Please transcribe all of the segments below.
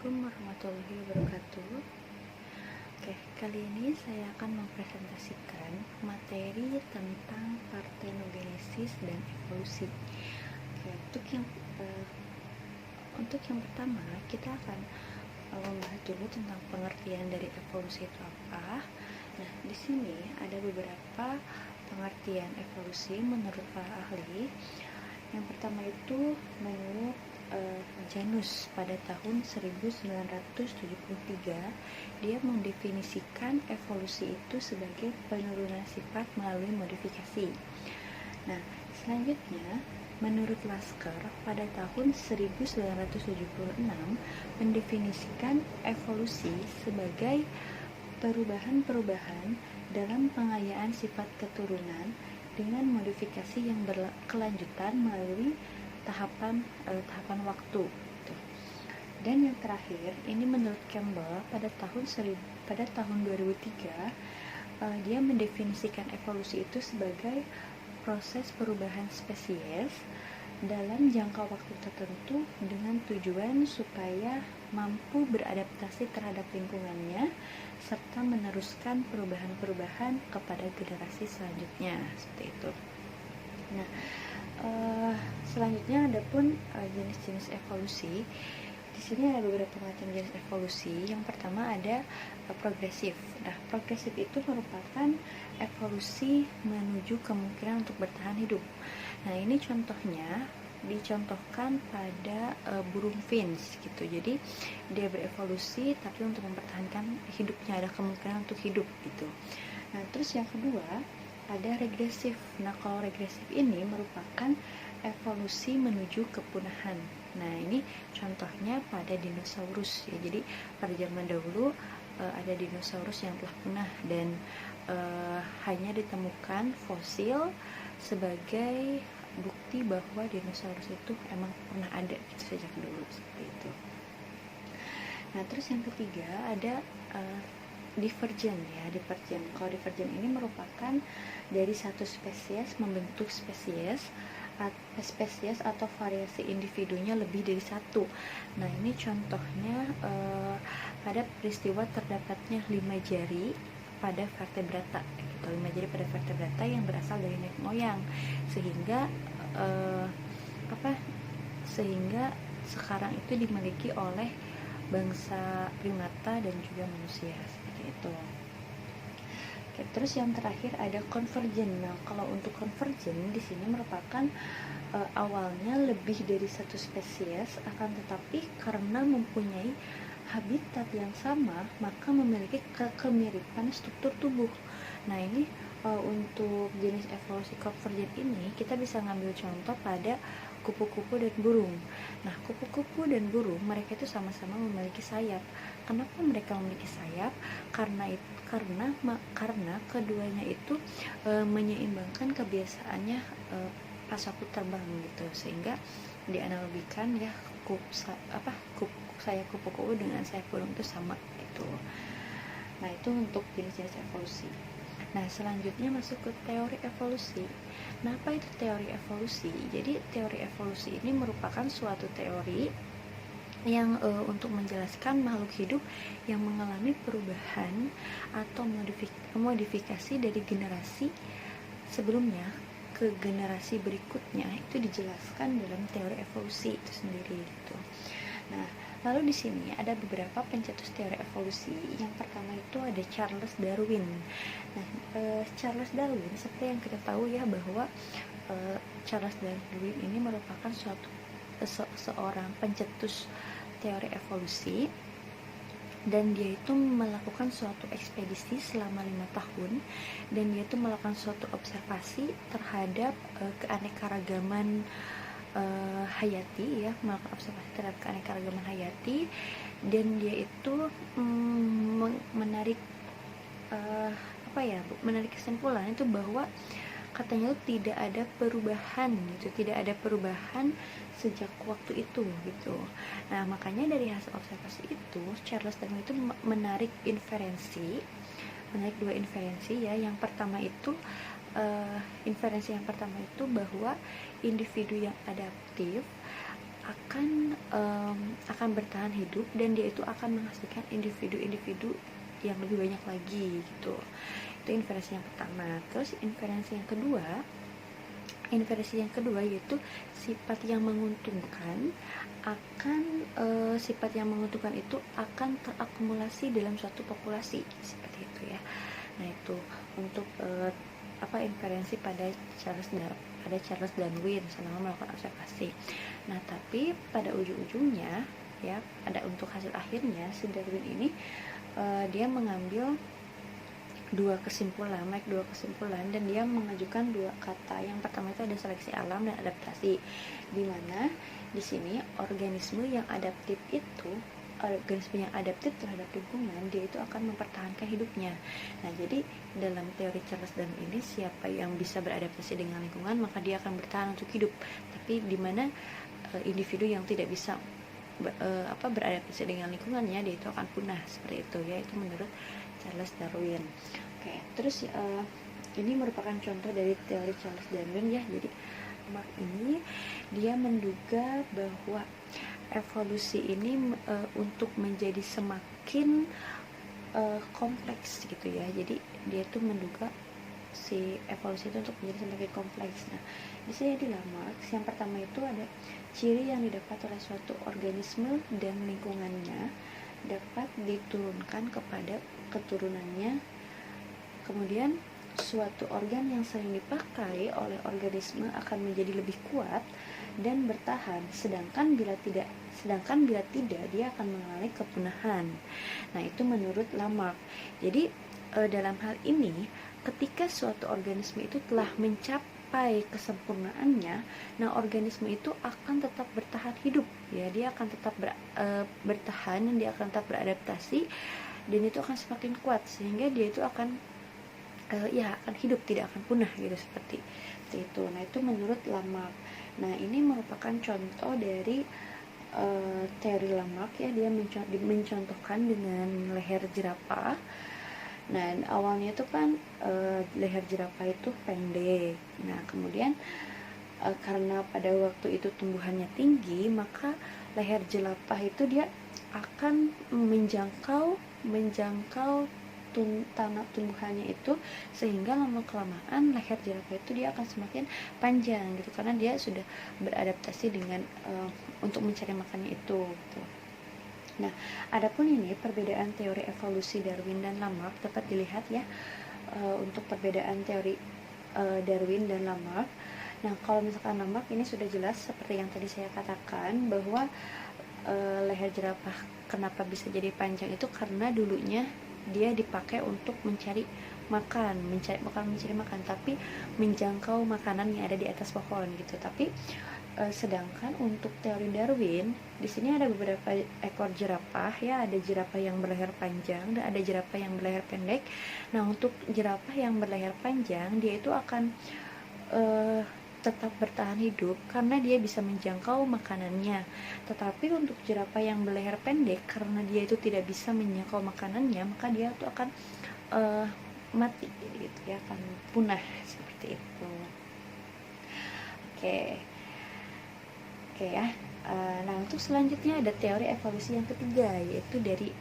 Assalamualaikum warahmatullahi wabarakatuh. Oke, kali ini saya akan mempresentasikan materi tentang partenogenesis dan evolusi. Oke, untuk yang pertama kita akan membahas dulu tentang pengertian dari evolusi itu apa. Nah, di sini ada beberapa pengertian evolusi menurut para ahli. Yang pertama itu menurut Janus pada tahun 1973, dia mendefinisikan evolusi itu sebagai penurunan sifat melalui modifikasi. Nah, selanjutnya menurut Lasker pada tahun 1976 mendefinisikan evolusi sebagai perubahan-perubahan dalam pengayaan sifat keturunan dengan modifikasi yang berkelanjutan melalui tahapan waktu. Dan yang terakhir ini menurut Campbell pada tahun 2003, dia mendefinisikan evolusi itu sebagai proses perubahan spesies dalam jangka waktu tertentu dengan tujuan supaya mampu beradaptasi terhadap lingkungannya serta meneruskan perubahan-perubahan kepada generasi selanjutnya, seperti itu. Nah, selanjutnya ada pun jenis-jenis evolusi. Di sini ada beberapa macam jenis evolusi. Yang pertama ada progresif. Nah, progresif itu merupakan evolusi menuju kemungkinan untuk bertahan hidup. Nah, ini contohnya dicontohkan pada burung finch gitu. Jadi dia berevolusi tapi untuk mempertahankan hidupnya, ada kemungkinan untuk hidup gitu. Nah, terus yang kedua ada regresif. Nah, kalau regresif ini merupakan evolusi menuju kepunahan. Nah, ini contohnya pada dinosaurus ya. Jadi pada zaman dahulu ada dinosaurus yang telah punah dan hanya ditemukan fosil sebagai bukti bahwa dinosaurus itu emang pernah ada gitu sejak dulu, seperti itu. Nah, terus yang ketiga ada divergen ya. Kalau divergen ini merupakan dari satu spesies membentuk spesies atau variasi individunya lebih dari satu. Nah, ini contohnya pada peristiwa terdapatnya 5 jari pada vertebrata gitu. 5 jari pada vertebrata yang berasal dari nenek moyang sehingga sehingga sekarang itu dimiliki oleh bangsa primata dan juga manusia, seperti itu. Oke, terus yang terakhir ada konvergen. Nah, kalau untuk konvergen di sini merupakan awalnya lebih dari satu spesies, akan tetapi karena mempunyai habitat yang sama, maka memiliki kemiripan struktur tubuh. Nah, ini untuk jenis evolusi konvergen ini kita bisa ngambil contoh pada kupu-kupu dan burung. Nah, kupu-kupu dan burung mereka itu sama-sama memiliki sayap. Kenapa mereka memiliki sayap? Karena keduanya itu menyeimbangkan kebiasaannya pas waktu terbang gitu, sehingga dianalogikan ya sayap kupu-kupu dengan sayap burung itu sama gitu. Nah, itu untuk jenis-jenis evolusi. Nah, selanjutnya masuk ke teori evolusi. Nah, apa itu teori evolusi? Jadi, teori evolusi ini merupakan suatu teori yang untuk menjelaskan makhluk hidup yang mengalami perubahan atau modifikasi dari generasi sebelumnya ke generasi berikutnya, itu dijelaskan dalam teori evolusi itu sendiri gitu. Nah, lalu di sini ada beberapa pencetus teori evolusi. Yang pertama itu ada Charles Darwin. Nah, Charles Darwin seperti yang kita tahu ya bahwa Charles Darwin ini merupakan seorang pencetus teori evolusi, dan dia itu melakukan suatu ekspedisi selama 5 tahun, dan dia itu melakukan suatu observasi terhadap keanekaragaman hayati ya, melakukan observasi terhadap keanekaragaman hayati, dan dia itu menarik kesimpulan itu bahwa katanya tidak ada perubahan sejak waktu itu gitu. Nah, makanya dari hasil observasi itu Charles Darwin itu menarik dua inferensi ya. Yang pertama itu inferensi yang pertama itu bahwa individu yang adaptif akan bertahan hidup, dan dia itu akan menghasilkan individu-individu yang lebih banyak lagi gitu. Itu inferensi yang pertama. Terus inferensi yang kedua yaitu sifat yang menguntungkan itu akan terakumulasi dalam suatu populasi, seperti itu ya. Nah, itu untuk inferensi pada Charles Darwin selama melakukan observasi. Nah, tapi pada ujung-ujungnya ya, untuk hasil akhirnya si Darwin ini dia mengambil dua kesimpulan, dan dia mengajukan dua kata. Yang pertama itu ada seleksi alam dan adaptasi, di mana di sini organisme yang adaptif terhadap lingkungan, dia itu akan mempertahankan hidupnya. Nah, jadi dalam teori Charles Darwin ini, siapa yang bisa beradaptasi dengan lingkungan maka dia akan bertahan untuk hidup. Tapi di mana individu yang tidak bisa beradaptasi dengan lingkungannya, dia itu akan punah, seperti itu ya. Itu menurut Charles Darwin. Oke, terus ini merupakan contoh dari teori Charles Darwin ya. Jadi Mark ini dia menduga bahwa evolusi ini untuk menjadi semakin kompleks gitu ya. Jadi dia tuh menduga si evolusi itu untuk menjadi semakin kompleks. Nah, di sini di Lamarck yang pertama itu ada ciri yang didapat oleh suatu organisme dan lingkungannya dapat diturunkan kepada keturunannya. Kemudian suatu organ yang sering dipakai oleh organisme akan menjadi lebih kuat dan bertahan, sedangkan bila tidak dia akan mengalami kepunahan. Nah, itu menurut Lamarck. Jadi dalam hal ini, ketika suatu organisme itu telah mencapai kesempurnaannya, nah organisme itu akan tetap bertahan hidup ya, dia akan tetap bertahan, dan dia akan tetap beradaptasi, dan itu akan semakin kuat sehingga dia itu akan akan hidup, tidak akan punah gitu, seperti itu. Nah, itu menurut Lamarck. Nah, ini merupakan contoh dari teori Lamarck ya. Dia mencontohkan dengan leher jerapah. Nah, awalnya itu kan leher jerapah itu pendek. Nah, kemudian karena pada waktu itu tumbuhannya tinggi, maka leher jerapah itu dia akan menjangkau tanah tumbuhannya itu, sehingga lama-kelamaan leher jerapah itu dia akan semakin panjang gitu, karena dia sudah beradaptasi dengan untuk mencari makannya itu gitu. Nah, adapun ini perbedaan teori evolusi Darwin dan Lamarck dapat dilihat ya, untuk perbedaan teori Darwin dan Lamarck. Nah, kalau misalkan Lamarck ini sudah jelas seperti yang tadi saya katakan, bahwa leher jerapah kenapa bisa jadi panjang itu karena dulunya dia dipakai untuk mencari makan, tapi menjangkau makanan yang ada di atas pohon gitu. Tapi sedangkan untuk teori Darwin, di sini ada beberapa ekor jerapah ya, ada jerapah yang berleher panjang dan ada jerapah yang berleher pendek. Nah, untuk jerapah yang berleher panjang, dia itu akan tetap bertahan hidup karena dia bisa menjangkau makanannya. Tetapi untuk jerapah yang berleher pendek, karena dia itu tidak bisa menjangkau makanannya, maka dia itu akan mati gitu ya, akan punah, seperti itu. Oke ya. Nah, untuk selanjutnya ada teori evolusi yang ketiga, yaitu dari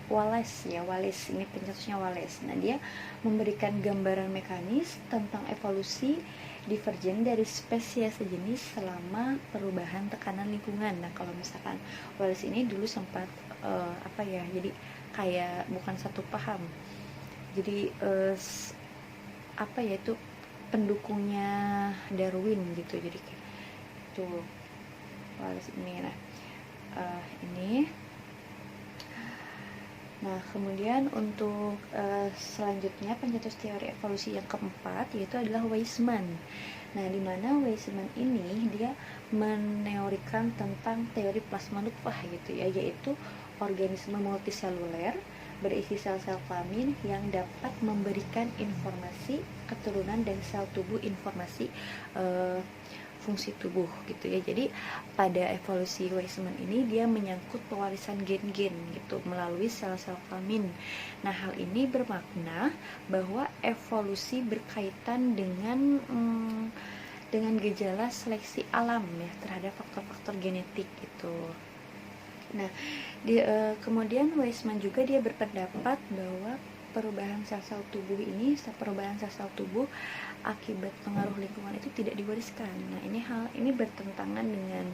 Wallace ya. Wallace ini pencetusnya Wallace. Nah, dia memberikan gambaran mekanis tentang evolusi divergen dari spesies sejenis selama perubahan tekanan lingkungan. Nah, kalau misalkan Wallace ini dulu sempat jadi kayak bukan satu paham, jadi itu pendukungnya Darwin gitu, jadi kayak itu Wallace ini. Nah, kemudian untuk selanjutnya pencetus teori evolusi yang keempat yaitu adalah Weismann. Nah, di mana Weismann ini dia meneorikan tentang teori plasma nutfah gitu ya, yaitu organisme multiseluler berisi sel-sel kelamin yang dapat memberikan informasi keturunan dan sel tubuh informasi fungsi tubuh gitu ya. Jadi pada evolusi Weismann ini dia menyangkut pewarisan gen-gen gitu melalui sel-sel kelamin. Nah, hal ini bermakna bahwa evolusi berkaitan dengan dengan gejala seleksi alam ya terhadap faktor-faktor genetik gitu. Nah, kemudian Weismann juga dia berpendapat bahwa perubahan sel-sel tubuh akibat pengaruh lingkungan itu tidak diwariskan. Nah, ini bertentangan dengan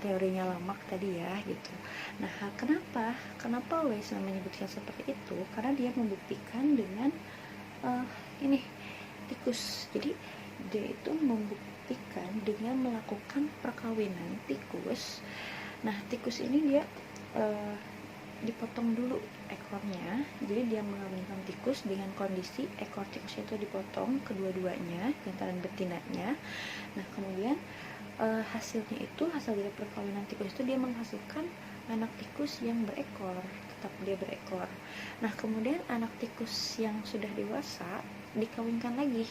teorinya Lamarck tadi ya gitu. Nah, kenapa Weismann menyebutkan seperti itu? Karena dia membuktikan dengan ini tikus. Jadi dia itu membuktikan dengan melakukan perkawinan tikus. Nah, tikus ini dia dipotong dulu ekornya. Jadi dia mengawinkan tikus dengan kondisi ekor tikus itu dipotong kedua-duanya, jantan dan betinanya. Nah, kemudian hasil dari perkawinan tikus itu dia menghasilkan anak tikus yang berekor, tetap dia berekor. Nah, kemudian anak tikus yang sudah dewasa dikawinkan lagi,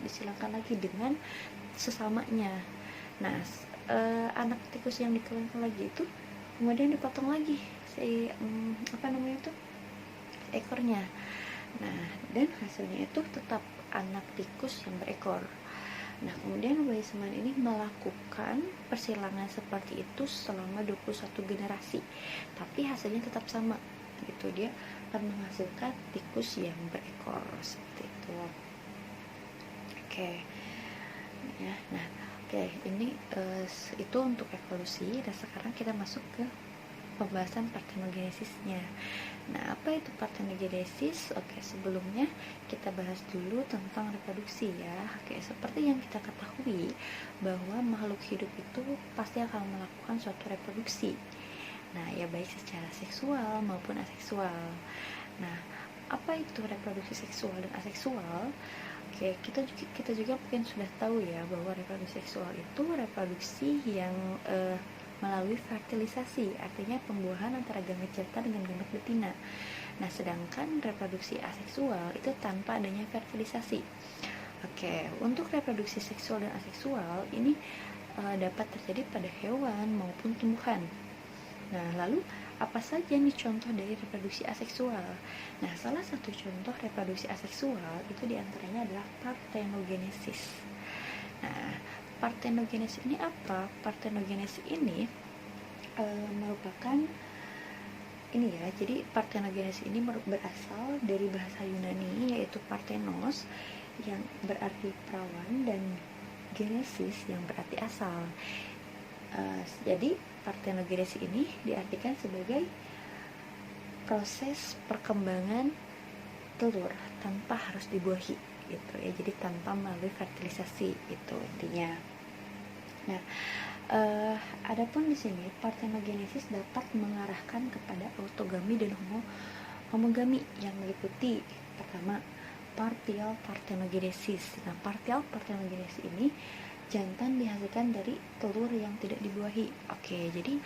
disilangkan lagi dengan sesamanya. Nah, anak tikus yang dikawinkan lagi itu kemudian dipotong lagi ekornya. Nah, dan hasilnya itu tetap anak tikus yang berekor. Nah, kemudian Weismann ini melakukan persilangan seperti itu selama 21 generasi, tapi hasilnya tetap sama gitu, dia akan menghasilkan tikus yang berekor seperti itu. Oke. Ya, nah, ini itu untuk evolusi. Dan sekarang kita masuk ke pembahasan parthenogenesisnya. Nah, apa itu parthenogenesis? Sebelumnya kita bahas dulu tentang reproduksi ya. Seperti yang kita ketahui bahwa makhluk hidup itu pasti akan melakukan suatu reproduksi. Nah, ya baik secara seksual maupun aseksual. Nah, apa itu reproduksi seksual dan aseksual? Kita juga mungkin sudah tahu ya bahwa reproduksi seksual itu reproduksi yang melalui fertilisasi, artinya pembuahan antara gamet jantan dengan gamet betina. Nah, sedangkan reproduksi aseksual itu tanpa adanya fertilisasi. Untuk reproduksi seksual dan aseksual ini dapat terjadi pada hewan maupun tumbuhan. Nah, lalu apa saja nih contoh dari reproduksi aseksual? Nah, salah satu contoh reproduksi aseksual itu diantaranya adalah parthenogenesis. Nah, parthenogenesis ini apa? Parthenogenesis ini merupakan jadi parthenogenesis ini berasal dari bahasa Yunani yaitu parthenos yang berarti perawan dan genesis yang berarti asal. Jadi parthenogenesis ini diartikan sebagai proses perkembangan telur tanpa harus dibuahi gitu ya, jadi tanpa melalui fertilisasi itu intinya. Nah, adapun di sini parthenogenesis dapat mengarahkan kepada autogami dan homogami yang meliputi pertama partial parthenogenesis. Nah, partial parthenogenesis ini jantan dihasilkan dari telur yang tidak dibuahi. Jadi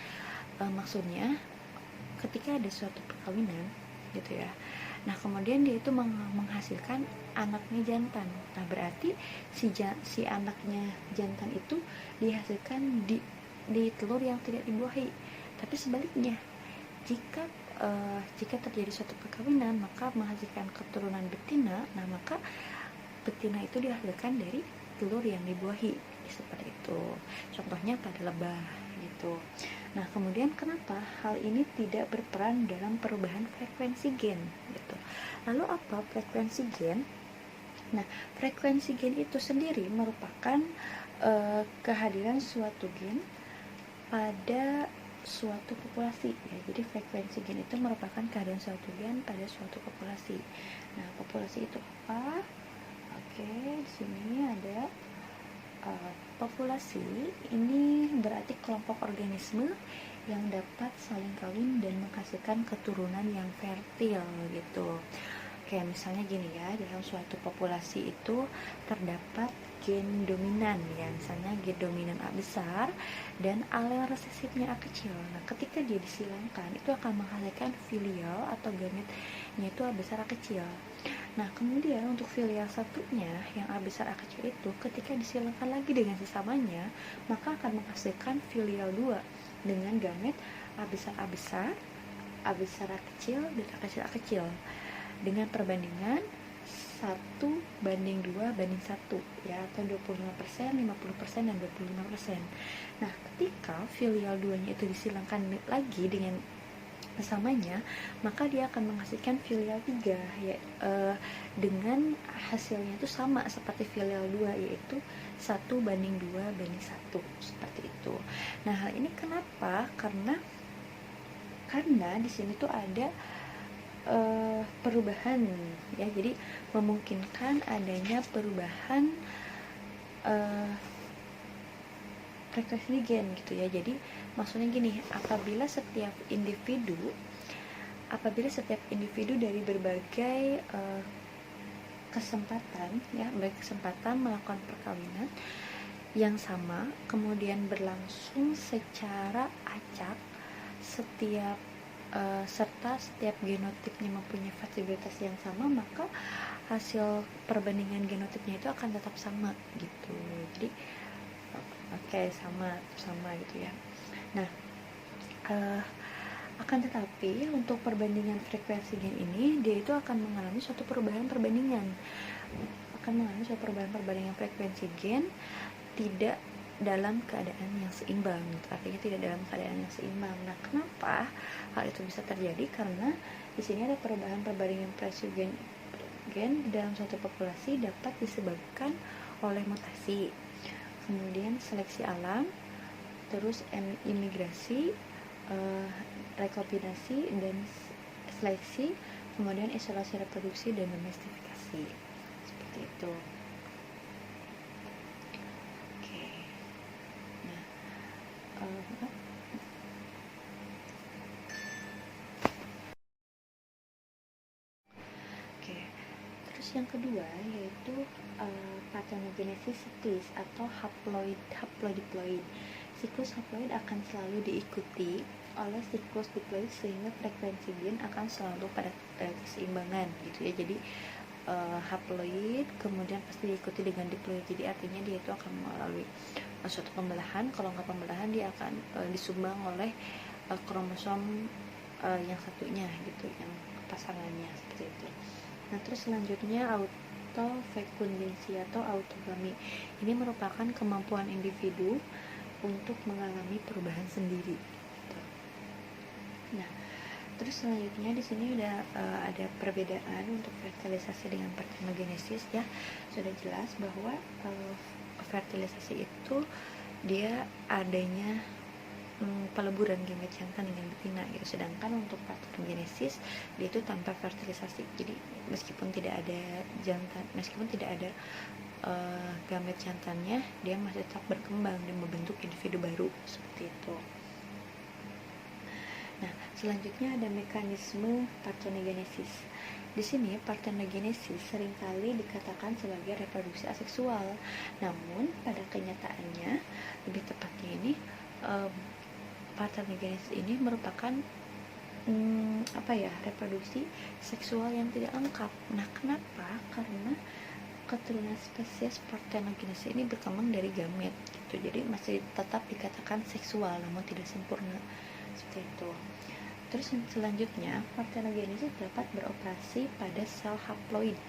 maksudnya ketika ada suatu perkawinan gitu ya. Nah, kemudian dia itu menghasilkan anaknya jantan. Nah, berarti si anaknya jantan itu dihasilkan di telur yang tidak dibuahi. Tapi sebaliknya, jika terjadi suatu perkawinan maka menghasilkan keturunan betina, nah maka betina itu dihasilkan dari telur yang dibuahi seperti itu. Contohnya pada lebah gitu. Nah, kemudian kenapa hal ini tidak berperan dalam perubahan frekuensi gen gitu. Lalu apa frekuensi gen? Nah, frekuensi gen itu sendiri merupakan kehadiran suatu gen pada suatu populasi ya. Jadi frekuensi gen itu merupakan kehadiran suatu gen pada suatu populasi. Nah, populasi itu apa? Di sini ada populasi. Ini berarti kelompok organisme yang dapat saling kawin dan menghasilkan keturunan yang fertil gitu. Misalnya gini ya, dalam suatu populasi itu terdapat gen dominan ya, misalnya gen dominan A besar dan alel resesifnya A kecil. Nah, ketika dia disilangkan itu akan menghasilkan filial atau gametnya itu A besar A kecil. Nah, kemudian untuk filial satunya yang A besar A kecil itu ketika disilangkan lagi dengan sesamanya, maka akan menghasilkan filial 2 dengan gamet A besar A besar, A besar A kecil, dan A kecil A kecil dengan perbandingan 1:2:1 ya, atau 25%, 50%, dan 25%. Nah, ketika filial 2-nya itu disilangkan lagi dengan samanya, maka dia akan menghasilkan filial 3 ya, dengan hasilnya itu sama seperti filial 2, yaitu 1:2:1 seperti itu. Nah, hal ini kenapa? Karena di sini tuh ada perubahan ya, jadi memungkinkan adanya perubahan frekuensi gen gitu ya. Jadi maksudnya gini, apabila setiap individu dari berbagai kesempatan melakukan perkawinan yang sama, kemudian berlangsung secara acak, serta setiap genotipnya mempunyai variabilitas yang sama, maka hasil perbandingan genotipnya itu akan tetap sama gitu. Jadi sama gitu ya. Nah, akan tetapi untuk perbandingan frekuensi gen ini, dia itu akan mengalami suatu perubahan perbandingan frekuensi gen tidak dalam keadaan yang seimbang, artinya tidak dalam keadaan yang seimbang. Nah, kenapa hal itu bisa terjadi? Karena di sini ada perubahan perbandingan frekuensi gen dalam suatu populasi dapat disebabkan oleh mutasi, kemudian seleksi alam, terus imigrasi, rekombinasi dan seleksi, kemudian isolasi reproduksi dan domestifikasi, seperti itu. Terus yang kedua yaitu parthenogenesis siklis atau haploidiploid. Siklus haploid akan selalu diikuti oleh siklus diploid, sehingga frekuensi gen akan selalu pada keseimbangan gitu ya. Jadi haploid kemudian pasti diikuti dengan diploid, jadi artinya dia itu akan melalui suatu pembelahan. Kalau nggak pembelahan, dia akan disumbang oleh kromosom yang satunya gitu, yang pasangannya, seperti itu. Nah, terus selanjutnya autofekundensi atau autogami. Ini merupakan kemampuan individu untuk mengalami perubahan sendiri. Nah, terus selanjutnya di sini udah ada perbedaan untuk fertilisasi dengan parthenogenesis ya. Sudah jelas bahwa fertilisasi itu dia adanya peleburan gamet jantan dengan betina gitu. Sedangkan untuk parthenogenesis dia itu tanpa fertilisasi. Jadi meskipun tidak ada gamet jantannya, dia masih tetap berkembang dan membentuk individu baru seperti itu. Nah, selanjutnya ada mekanisme parthenogenesis. Di sini parthenogenesis seringkali dikatakan sebagai reproduksi aseksual. Namun pada kenyataannya, lebih tepatnya ini parthenogenesis ini merupakan reproduksi seksual yang tidak lengkap. Nah, kenapa? Karena keturunan spesies parthenogenesis ini berkembang dari gamet gitu. Jadi masih tetap dikatakan seksual namun tidak sempurna, seperti itu. Terus yang selanjutnya, parthenogenesis dapat beroperasi pada sel haploid.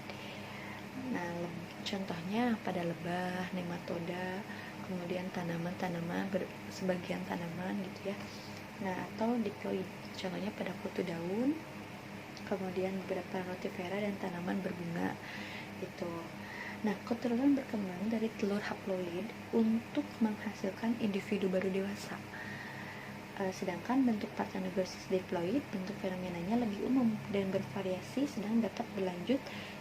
Nah, contohnya pada lebah, nematoda, kemudian sebagian tanaman gitu ya. Nah, atau diploid, contohnya pada kutu daun, kemudian beberapa rotifera dan tanaman berbunga gitu. Nah, keturunan berkembang dari telur haploid untuk menghasilkan individu baru dewasa. Sedangkan bentuk parthenogenesis diploid, bentuk fenomenanya lebih umum dan bervariasi, sedang dapat berlanjut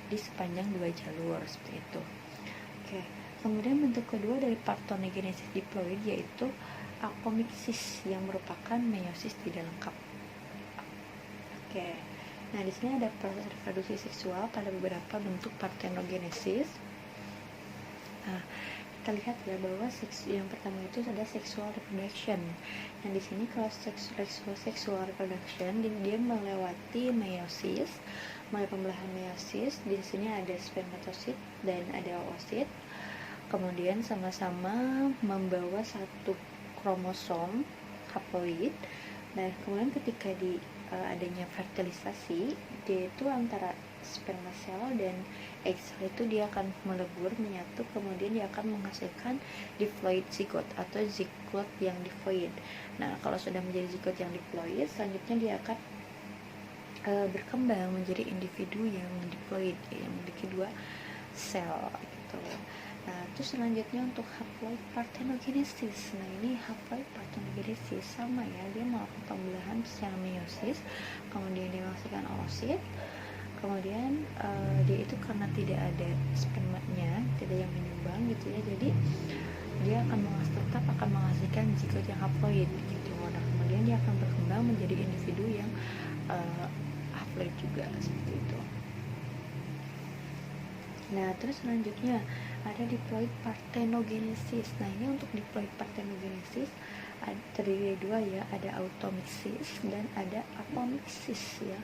di sepanjang 2 jalur seperti itu. Kemudian bentuk kedua dari parthenogenesis diploid yaitu apomixis yang merupakan meiosis tidak lengkap. Nah, di sini ada proses reproduksi seksual pada beberapa bentuk parthenogenesis. Kita lihat ya bahwa yang pertama itu ada sexual reproduction. Nah, di sini kalau sexual reproduction dia melewati meiosis, mulai pembelahan meiosis. Di sini ada spermatosit dan ada oosit. Kemudian sama-sama membawa satu kromosom haploid. Nah, kemudian ketika adanya fertilisasi, dia itu antara sperma sel dan egg cell itu dia akan melebur, menyatu, kemudian dia akan menghasilkan diploid zigot atau zigot yang diploid. Nah, kalau sudah menjadi zigot yang diploid, selanjutnya dia akan berkembang menjadi individu yang diploid, yang memiliki 2 sel gitu. Nah, terus selanjutnya untuk haploid parthenogenesis. Nah, ini haploid parthenogenesis sama ya, dia melakukan pembelahan secara meiosis, kemudian dia menghasilkan oosit, kemudian dia itu karena tidak ada spermanya, tidak yang menyumbang gitu ya, jadi dia tetap akan menghasilkan zigot yang haploid gitu. Nah, kemudian dia akan berkembang menjadi individu yang haploid juga seperti itu. Nah, terus selanjutnya ada diploid parthenogenesis. Nah, ini untuk diploid parthenogenesis terdiri dari 2 ya, ada automixis dan ada apomixis ya.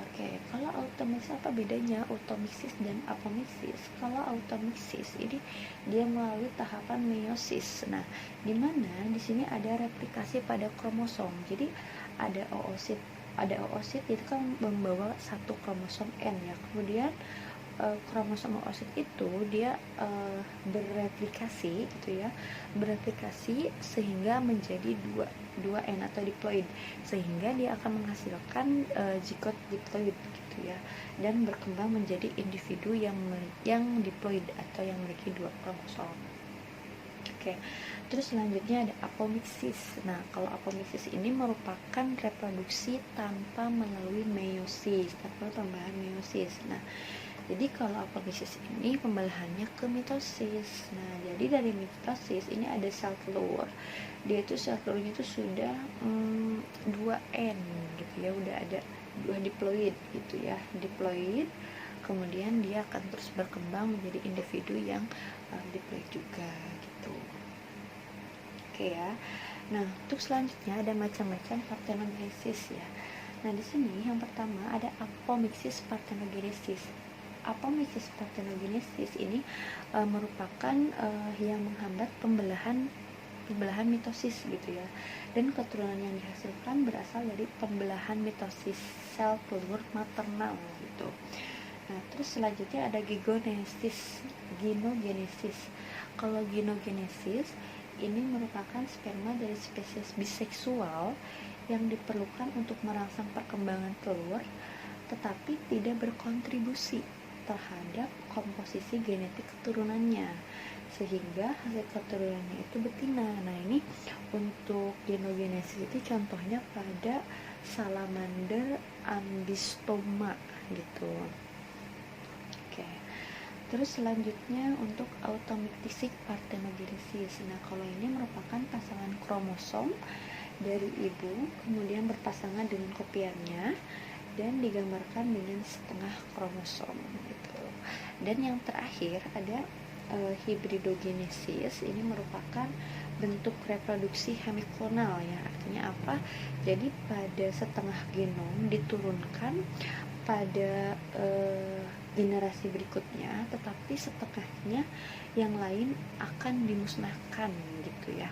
Oke, kalau automixis apa bedanya automixis dan apomixis? Kalau automixis ini dia melalui tahapan meiosis. Nah, di mana di sini ada replikasi pada kromosom. Jadi ada oosit itu kan membawa 1 kromosom N ya. Kemudian kromosom oosit itu dia bereplikasi gitu ya, sehingga menjadi 2 N atau diploid, sehingga dia akan menghasilkan zigot diploid gitu ya, dan berkembang menjadi individu yang diploid atau yang memiliki 2 kromosom. Oke, terus selanjutnya ada apomixis. Nah, kalau apomixis ini merupakan reproduksi tanpa melalui meiosis, tanpa tambahan meiosis. Nah, jadi kalau apomixis ini pembelahannya ke mitosis. Nah, jadi dari mitosis ini ada sel telur. Dia itu sel telurnya itu sudah 2N gitu ya, udah ada 2 diploid gitu ya, diploid. Kemudian dia akan terus berkembang menjadi individu yang diploid juga gitu. Oke ya. Nah, untuk selanjutnya ada macam-macam parthenogenesis ya. Nah, di sini yang pertama ada apomixis parthenogenesis. Apomixis parthenogenesis ini merupakan yang menghambat pembelahan mitosis gitu ya, dan keturunan yang dihasilkan berasal dari pembelahan mitosis sel telur maternal gitu. Nah, terus selanjutnya ada gynogenesis. Kalau gynogenesis ini merupakan sperma dari spesies biseksual yang diperlukan untuk merangsang perkembangan telur, tetapi tidak berkontribusi terhadap komposisi genetik keturunannya, sehingga hasil keturunannya itu betina. Nah, ini untuk gynogenesis itu contohnya pada salamander ambystoma gitu. Oke. Terus selanjutnya untuk automictic parthenogenesis. Nah, kalau ini merupakan pasangan kromosom dari ibu kemudian berpasangan dengan kopiannya dan digambarkan dengan setengah kromosom gitu. Dan yang terakhir ada hibridogenesis. Ini merupakan bentuk reproduksi hemiklonal ya. Artinya apa? Jadi pada setengah genom diturunkan pada generasi berikutnya, tetapi setengahnya yang lain akan dimusnahkan gitu ya.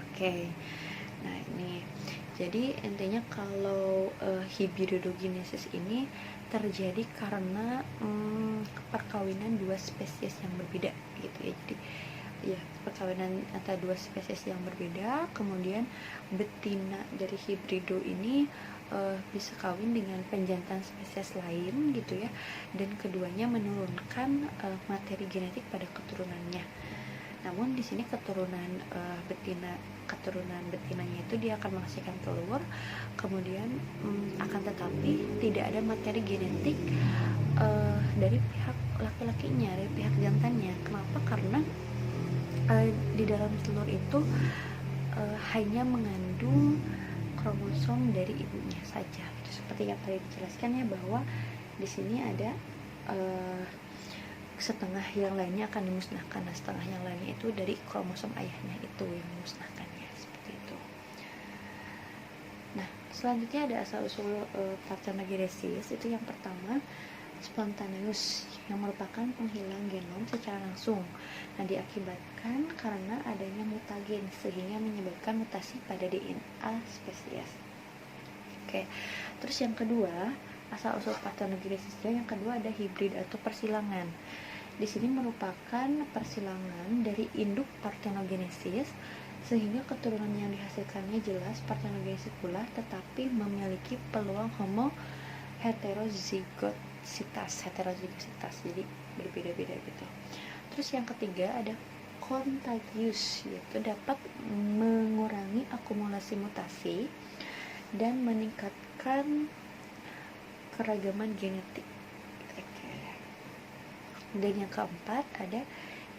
Oke. Nah, ini jadi intinya kalau hibridogenesis ini terjadi karena perkawinan 2 spesies yang berbeda gitu ya. Jadi ya, perkawinan antara 2 spesies yang berbeda, kemudian betina dari hibrido ini bisa kawin dengan penjantan spesies lain gitu ya, dan keduanya menurunkan materi genetik pada keturunannya. Namun di sini keturunan betinanya itu dia akan menghasilkan telur, kemudian akan tetapi tidak ada materi genetik dari pihak laki-lakinya, dari pihak jantannya. Kenapa? Karena di dalam telur itu hanya mengandung kromosom dari ibunya saja. Seperti yang tadi dijelaskan ya, bahwa di sini ada setengah yang lainnya akan dimusnahkan. Nah, setengah yang lainnya itu dari kromosom ayahnya itu yang memusnahkannya, seperti itu. Nah, selanjutnya ada asal-usul parthenogenesis. Itu yang pertama spontaneous, yang merupakan penghilang genom secara langsung. Nah, diakibatkan karena adanya mutagen sehingga menyebabkan mutasi pada DNA spesies. Oke. Terus yang kedua, asal usul partenogenesisnya yang kedua ada hibrid atau persilangan. Di sini merupakan persilangan dari induk partenogenesis sehingga keturunan yang dihasilkannya jelas partenogenesis pula, tetapi memiliki peluang homo heterozigositas, jadi berbeda-beda gitu. Terus yang ketiga ada contagious, yaitu dapat mengurangi akumulasi mutasi dan meningkatkan keragaman genetik. Oke. Dan yang keempat ada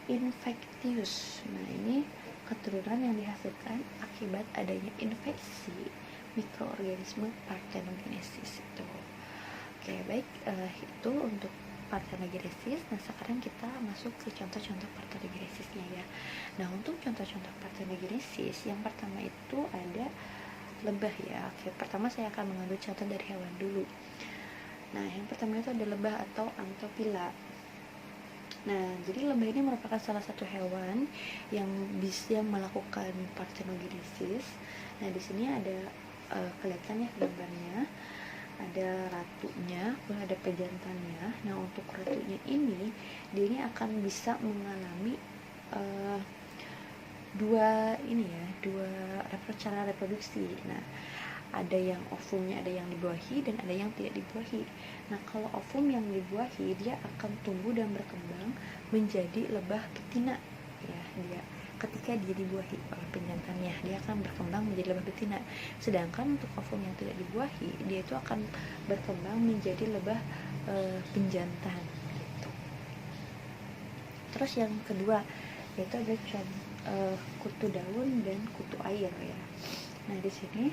infectious. Nah, ini keturunan yang dihasilkan akibat adanya infeksi mikroorganisme partenogenesis itu. Oke, baik, itu untuk partenogenesis. Nah, sekarang kita masuk ke contoh-contoh partenogenesisnya ya. Nah, untuk contoh-contoh partenogenesis yang pertama itu ada lebah ya. Oke, pertama saya akan mengambil contoh dari hewan dulu. Nah, yang pertama itu ada lebah atau Anthophila. Nah, jadi lebah ini merupakan salah satu hewan yang bisa melakukan partenogenesis. Nah, di sini ada kelihatan ya gambarnya. Ada ratunya, ada pejantannya. Nah, untuk ratunya ini, dia ini akan bisa mengalami dua cara reproduksi. Nah, ada yang ovumnya ada yang dibuahi dan ada yang tidak dibuahi. Nah, kalau ovum yang dibuahi dia akan tumbuh dan berkembang menjadi lebah betina ya. Dia ketika dia dibuahi oleh penjantannya, dia akan berkembang menjadi lebah betina. Sedangkan untuk ovum yang tidak dibuahi, dia itu akan berkembang menjadi lebah penjantan gitu. Terus yang kedua yaitu ada kutu daun dan kutu air ya. Nah, di sini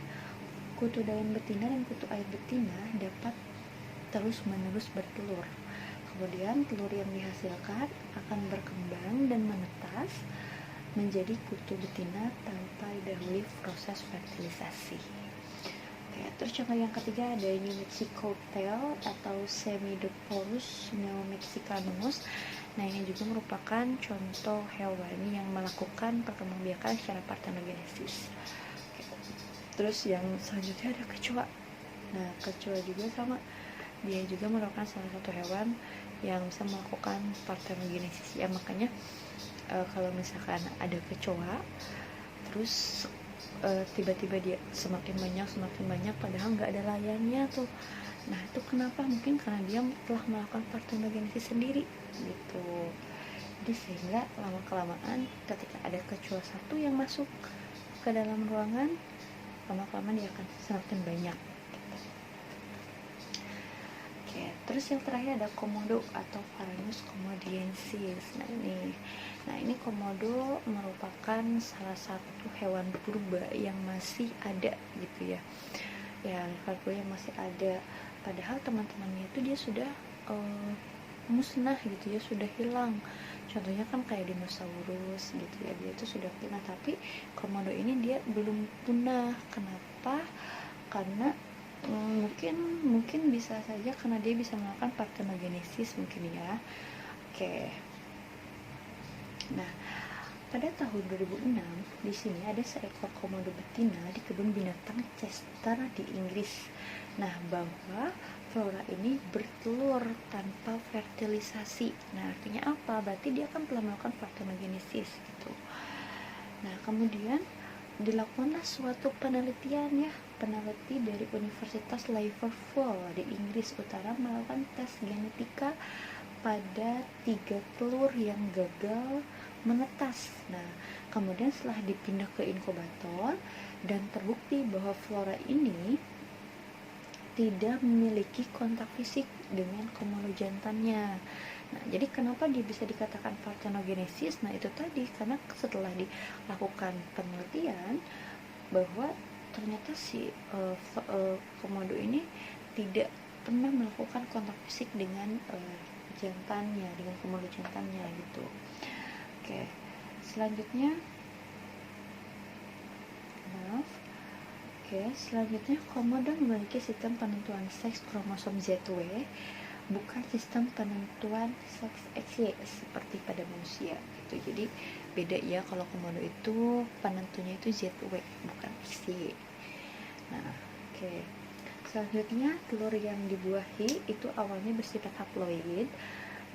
kutu daun betina dan kutu air betina dapat terus-menerus bertelur. Kemudian telur yang dihasilkan akan berkembang dan menetas menjadi kutu betina tanpa didahului proses fertilisasi. Oke, terus contoh yang ketiga ada New Mexico tail atau Semidophorus neomexicanus. Nah, ini juga merupakan contoh hewan yang melakukan perkembangbiakan secara partenogenesis. Terus yang selanjutnya ada kecoa. Nah, kecoa juga sama, dia juga merupakan salah satu hewan yang bisa melakukan partenogenesis ya. Makanya kalau misalkan ada kecoa terus tiba-tiba dia semakin banyak padahal nggak ada layannya tuh. Nah, itu kenapa? Mungkin karena dia telah melakukan partenogenesis sendiri gitu. Jadi sehingga lama-kelamaan ketika ada kecoa satu yang masuk ke dalam ruangan, lama-kelamaan dia akan semakin banyak. Oke, terus yang terakhir ada komodo atau Varanus komodiensis. Nah ini komodo merupakan salah satu hewan purba yang masih ada gitu ya. Ya, hewan purba yang masih ada. Padahal teman-temannya itu dia sudah musnah gitu ya, sudah hilang. Contohnya kan kayak dinosaurus gitu ya, dia itu sudah punah. Tapi komodo ini dia belum punah. Kenapa? Karena mungkin bisa saja karena dia bisa melakukan partenogenesis mungkin ya. Oke. Nah, pada tahun 2006 di sini ada seekor komodo betina di kebun binatang Chester di Inggris. Nah, bahwa flora ini bertelur tanpa fertilisasi. Nah, artinya apa? Berarti dia kan telah melakukan partenogenesis gitu. Nah, kemudian dilakukanlah suatu peneliti dari Universitas Liverpool di Inggris Utara melakukan tes genetika pada 3 telur yang gagal menetas. Nah, kemudian setelah dipindah ke inkubator dan terbukti bahwa flora ini tidak memiliki kontak fisik dengan komodo jantannya. Nah, jadi kenapa dia bisa dikatakan partenogenesis? Nah, itu tadi karena setelah dilakukan penelitian bahwa ternyata si komodo ini tidak pernah melakukan kontak fisik dengan jantannya, dengan komodo jantannya gitu. Oke, selanjutnya komodo memiliki sistem penentuan seks kromosom ZW, bukan sistem penentuan seks XY seperti pada manusia gitu. Jadi beda ya, kalau komodo itu penentunya itu ZW bukan XY. Nah, oke. selanjutnya telur yang dibuahi itu awalnya bersifat haploid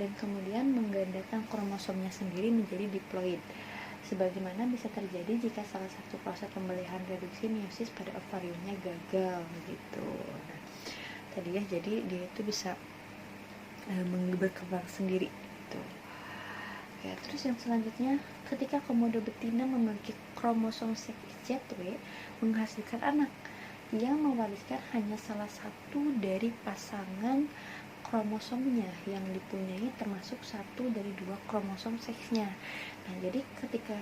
dan kemudian menggandakan kromosomnya sendiri menjadi diploid, sebagaimana bisa terjadi jika salah satu proses pembelihan reduksi meiosis pada ovariumnya gagal gitu. Nah, tadi ya, jadi dia itu bisa berkembang sendiri gitu. Ya, terus yang selanjutnya, ketika komodo betina memiliki kromosom ZW menghasilkan anak, ia mewariskan hanya salah satu dari pasangan kromosomnya yang dipunyai, termasuk satu dari 2 kromosom seksnya. Nah, jadi ketika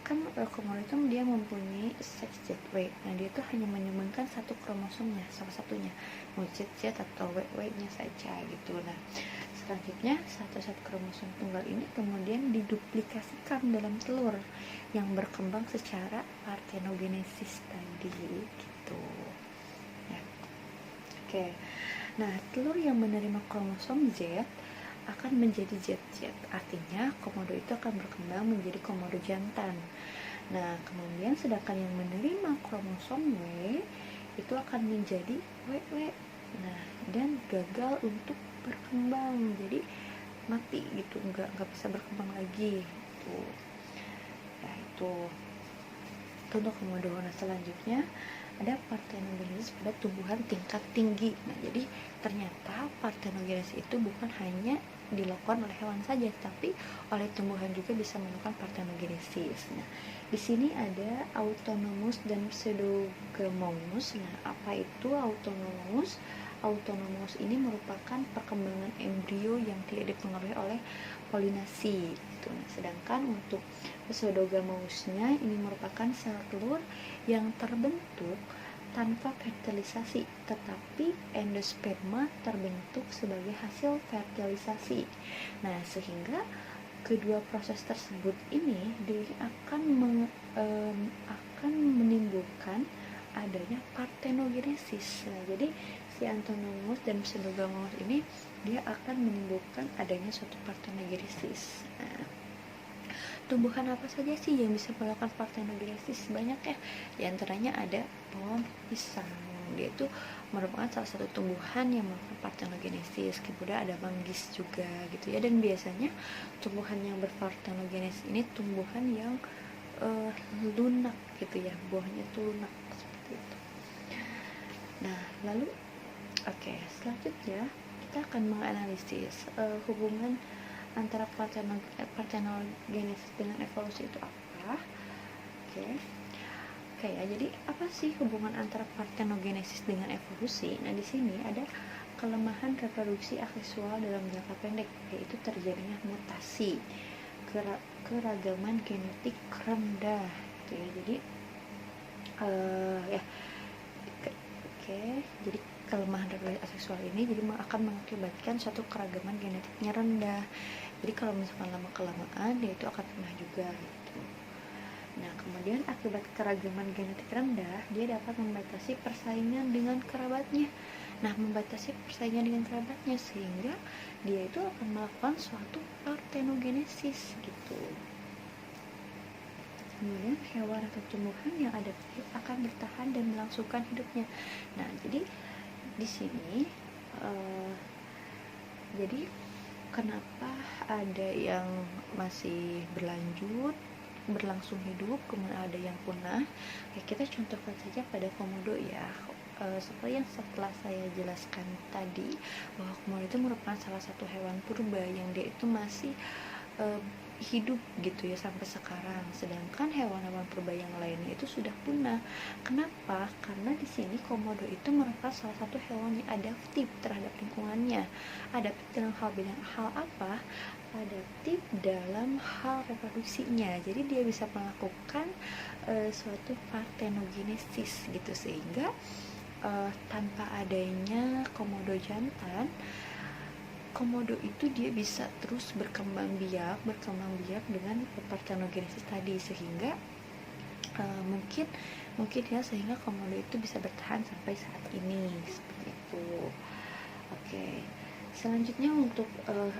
kan komodo itu dia mempunyai seks ZW, nah dia itu hanya menyumbangkan satu kromosomnya, salah satunya, mau ZZ atau WW-nya saja gitu. Nah, selanjutnya satu kromosom tunggal ini kemudian diduplikasikan dalam telur yang berkembang secara partenogenesis tadi gitu ya. Oke. Nah, telur yang menerima kromosom Z akan menjadi ZZ, artinya komodo itu akan berkembang menjadi komodo jantan. Nah, kemudian sedangkan yang menerima kromosom W itu akan menjadi WW. Nah, dan gagal untuk berkembang, jadi mati gitu, nggak bisa berkembang lagi gitu. Nah, itu untuk komodo. Nah, selanjutnya ada partenogenesis pada tumbuhan tingkat tinggi. Nah, jadi ternyata partenogenesis itu bukan hanya dilakukan oleh hewan saja, tapi oleh tumbuhan juga bisa melakukan partenogenesis. Nah, di sini ada autonomous dan pseudogamous. Nah, apa itu autonomous? Autonomous ini merupakan perkembangan embrio yang tidak dipengaruhi oleh polinasi gitu. Nah, sedangkan untuk pseudogamousnya ini merupakan sel telur yang terbentuk tanpa fertilisasi, tetapi endosperma terbentuk sebagai hasil fertilisasi. Nah, sehingga kedua proses tersebut ini dia akan menimbulkan adanya partenogenesis. Nah, jadi si autonomous dan pseudogamous ini dia akan menimbulkan adanya suatu partenogenesis. Nah, tumbuhan apa saja sih yang bisa melakukan partenogenesis? Banyak ya. Di antaranya ada pohon pisang. Dia itu merupakan salah satu tumbuhan yang melakukan partenogenesis. Kemudian ada manggis juga gitu ya. Dan biasanya tumbuhan yang berpartenogenesis ini tumbuhan yang lunak gitu ya. Buahnya itu lunak seperti itu. Nah, lalu selanjutnya kita akan menganalisis hubungan antara partenogenesis dengan evolusi itu apa. Oke ya, jadi apa sih hubungan antara partenogenesis dengan evolusi? Nah, di sini ada kelemahan reproduksi aseksual dalam jangka pendek, yaitu terjadinya mutasi, keragaman genetik rendah gitu ya. Jadi jadi kelemahan reproduksi aseksual ini jadi akan mengakibatkan suatu keragaman genetiknya rendah. Jadi kalau misalkan lama-kelamaan dia itu akan punah juga gitu. Nah, kemudian akibat keragaman genetik rendah, dia dapat membatasi persaingan dengan kerabatnya. Nah, membatasi persaingan dengan kerabatnya sehingga dia itu akan melakukan suatu partenogenesis gitu. Kemudian hewan atau tumbuhan yang adaptif akan bertahan dan melangsungkan hidupnya. Nah, jadi di sini jadi kenapa ada yang masih berlangsung hidup, kemudian ada yang punah? Ya, kita contohkan saja pada komodo ya. Seperti yang setelah saya jelaskan tadi, bahwa komodo itu merupakan salah satu hewan purba yang dia itu masih hidup gitu ya sampai sekarang, sedangkan hewan-hewan purba yang lainnya itu sudah punah. Kenapa? Karena di sini komodo itu merupakan salah satu hewan yang adaptif terhadap lingkungannya. Adaptif dalam hal apa? Adaptif dalam hal reproduksinya. Jadi dia bisa melakukan suatu partenogenesis gitu, sehingga tanpa adanya komodo jantan, komodo itu dia bisa terus berkembang biak dengan partenogenesis tadi, sehingga mungkin ya, sehingga komodo itu bisa bertahan sampai saat ini seperti itu. Selanjutnya untuk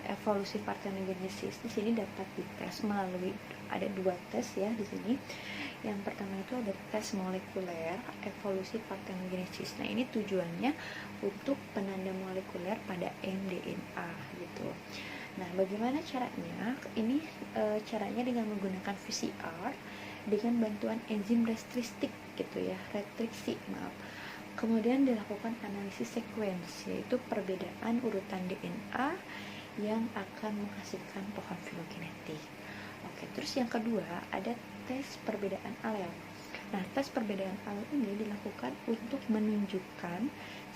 evolusi parthenogenesis di sini dapat dites melalui ada 2 tes ya di sini. Yang pertama itu ada tes molekuler evolusi parthenogenesis. Nah, ini tujuannya untuk penanda molekuler pada mDNA gitu. Nah, bagaimana caranya? Ini caranya dengan menggunakan PCR dengan bantuan enzim restriksi gitu ya, maaf. Kemudian dilakukan analisis sequence, yaitu perbedaan urutan DNA yang akan menghasilkan pohon filogenetik. Oke, terus yang kedua ada tes perbedaan alel. Nah, tes perbedaan alel ini dilakukan untuk menunjukkan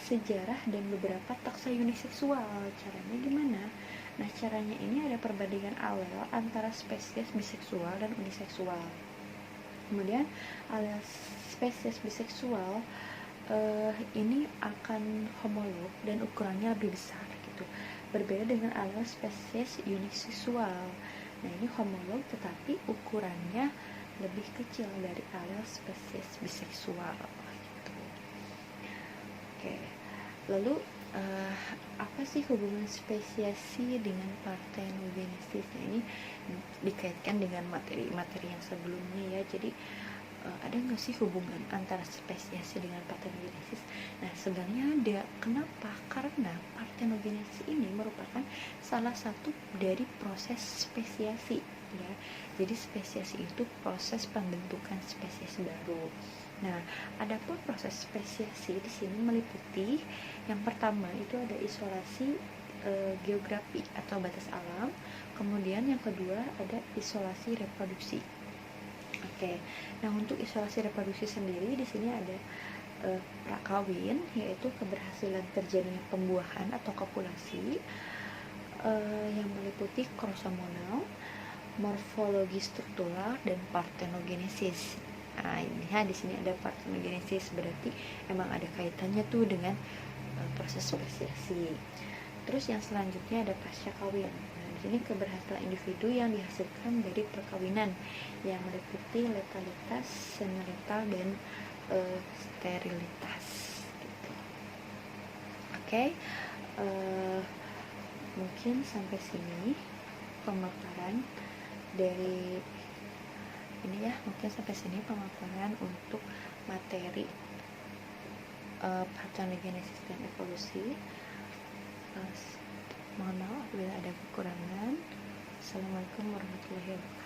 sejarah dan beberapa taksa uniseksual. Caranya gimana? Nah, caranya ini ada perbandingan alel antara spesies biseksual dan uniseksual. Kemudian alel spesies biseksual ini akan homolog dan ukurannya lebih besar gitu, berbeda dengan alel spesies uniseksual. Nah, ini homolog tetapi ukurannya lebih kecil dari alel spesies biseksual gitu. Oke, lalu apa sih hubungan spesiasi dengan parthenogenesis? Nah, ini dikaitkan dengan materi-materi yang sebelumnya ya. Jadi ada nggak sih hubungan antara spesiasi dengan parthenogenesis? Nah, sebenarnya ada. Kenapa? Karena parthenogenesis ini merupakan salah satu dari proses spesiasi ya. Jadi spesiasi itu proses pembentukan spesies baru. Nah, adapun proses spesiasi di sini meliputi yang pertama itu ada isolasi geografi atau batas alam. Kemudian yang kedua ada isolasi reproduksi. Oke, nah untuk isolasi reproduksi sendiri di sini ada prakawin, yaitu keberhasilan terjadinya pembuahan atau kopulasi yang meliputi kromosomal, morfologi struktural, dan parthenogenesis. Nah, ini di sini ada parthenogenesis, berarti emang ada kaitannya tuh dengan proses spesiasi. Terus yang selanjutnya ada pasca kawin. Ini keberhasilan individu yang dihasilkan dari perkawinan yang meliputi letalitas, semiletal, dan sterilitas gitu. Oke, mungkin sampai sini pemaparan dari ini ya, mungkin sampai sini pemaparan untuk materi parthenogenesis dan evolusi. Mohon maaf bila ada kekurangan. Assalamualaikum warahmatullahi wabarakatuh.